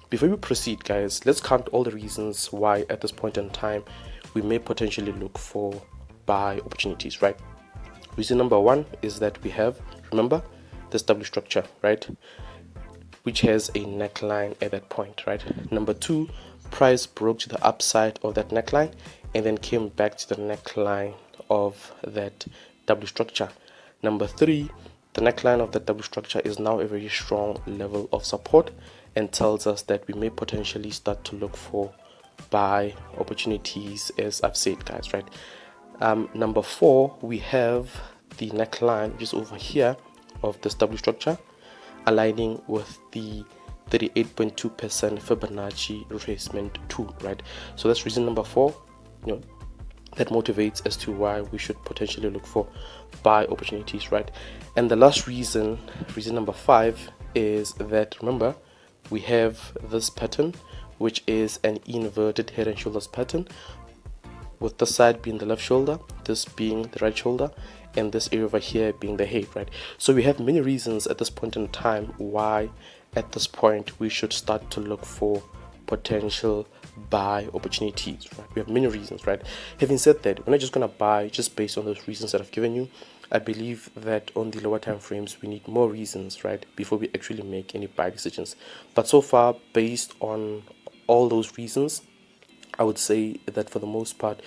Before we proceed, guys, let's count all the reasons why at this point in time we may potentially look for buy opportunities, right? Reason number one is that we have, remember, this W structure, right, which has a neckline at that point, right? Number two, price broke to the upside of that neckline and then came back to the neckline of that W structure. Number three, the neckline of the W structure is now a very strong level of support and tells us that we may potentially start to look for buy opportunities, as I've said, guys, right? Number four, we have the neckline just over here of this W structure aligning with the 38.2% Fibonacci retracement tool, right? So that's reason number four, that motivates as to why we should potentially look for buy opportunities, right? And the last reason number five, is that, remember, we have this pattern, which is an inverted head and shoulders pattern, with this side being the left shoulder, this being the right shoulder, and this area over here being the head, right? So we have many reasons at this point in time why at this point we should start to look for potential buy opportunities, right? We have many reasons, right? Having said that, we're not just gonna buy just based on those reasons that I've given you. I believe that on the lower time frames we need more reasons, right, before we actually make any buy decisions. But so far, based on all those reasons, I would say that for the most part